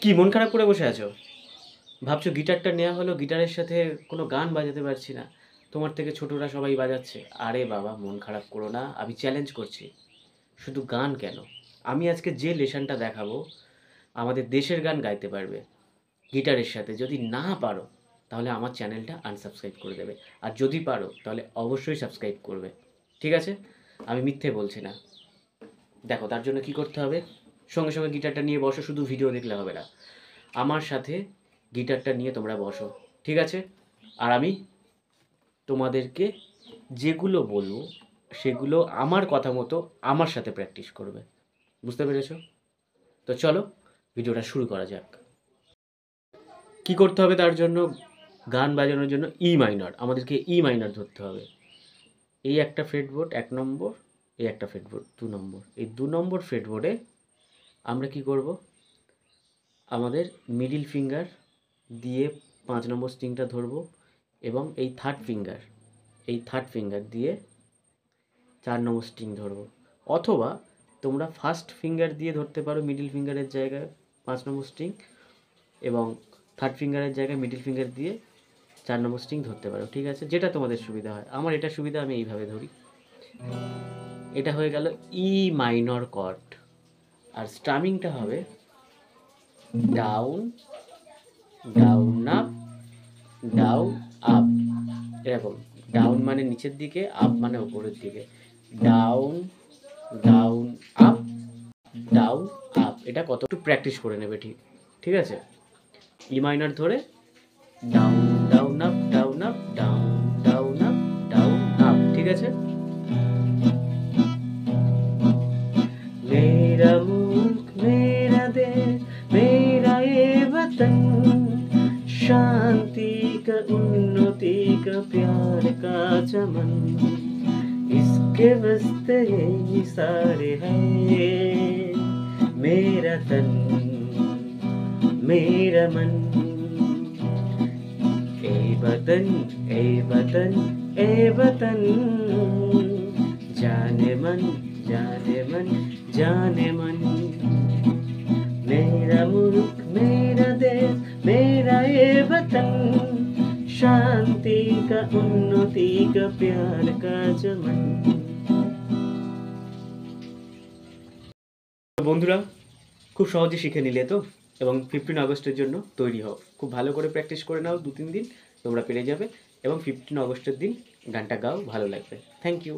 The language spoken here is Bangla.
কি মন খারাপ করে বসে আছো? ভাবছো গিটারটা নেওয়া হলো, গিটারের সাথে কোনো গান বাজাতে পারছি না। তোমার থেকে ছোটরা সবাই বাজাচ্ছে। আরে বাবা, মন খারাপ করো না, আমি চ্যালেঞ্জ করছি। শুধু গান কেন, আমি আজকে যে লেসনটা দেখাবো, আমাদের দেশের গান গাইতে পারবে গিটারের সাথে। যদি না পারো তাহলে আমার চ্যানেলটা আনসাবস্ক্রাইব করে দেবে, আর যদি পারো তাহলে অবশ্যই সাবস্ক্রাইব করবে। ঠিক আছে? আমি মিথ্যে বলছি না। দেখো তার জন্য কি করতে হবে, সঙ্গে সঙ্গে গিটারটা নিয়ে বসো, শুধু ভিডিও দেখলে হবে না, আমার সাথে গিটারটা নিয়ে তোমরা বসো। ঠিক আছে? আর আমি তোমাদেরকে যেগুলো বলবো সেগুলো আমার কথা মতো আমার সাথে প্র্যাকটিস করবে। বুঝতে পেরেছো? তো চলো ভিডিওটা শুরু করা যাক। কি করতে হবে তার জন্য? গান বাজানোর জন্য ই মাইনর, আমাদেরকে ই মাইনর ধরতে হবে। এই একটা ফ্রেটবোর্ড 1 নম্বর, এই একটা ফ্রেটবোর্ড 2 নম্বর। এই 2 নম্বর ফ্রেটবোর্ডে আমরা কি করব, আমাদের মিডল ফিঙ্গার দিয়ে 5 নম্বর স্ট্রিংটা ধরবো, এবং এই থার্ড ফিঙ্গার দিয়ে 4 নম্বর স্ট্রিং ধরবো। অথবা তোমরা ফার্স্ট ফিঙ্গার দিয়ে ধরতে পারো মিডল ফিঙ্গারের জায়গায় 5 নম্বর স্ট্রিং, এবং থার্ড ফিঙ্গারের জায়গায় মিডল ফিঙ্গার দিয়ে 4 নম্বর স্ট্রিং ধরতে পারো। ঠিক আছে? যেটা তোমাদের সুবিধা হয়। আমার এটা সুবিধা, আমি এইভাবে ধরি। এটা হয়ে গেল ই মাইনর কর্ড। আর স্ট্রামিংটা হবে down, down up, down up, এরকম। ডাউন মানে নিচের দিকে, আপ মানে উপরের দিকে। Down, down up, down up. এটা কত একটু প্র্যাকটিস করে নেবে। ঠিক ঠিক আছে? ই মাইনর ধরে down, down up, down up, down, down up, down up. ঠিক আছে? मेरा मुल्क मेरा देश मेरा ये वतन, शांति का उन्नति का प्यार का चमन, इसके वास्ते ये सारे हैं। मेरा तन मेरा मन, ए वतन ए वतन ए वतन, जाने मन जाने मन जाने मन। मेरा मुल्क मेरा देश मेरा ये वतन, शांति का उन्नति का प्यार का चमन। বন্ধুরা, খুব সহজে শিখে নিলে তো, এবং 15 আগস্টের জন্য তৈরি হও। খুব ভালো করে প্র্যাকটিস করে নাও, 2-3 দিন তোমরা পেরে যাবে, এবং 15 আগস্টের দিন গানটা গাও, ভালো লাগবে। Thank you.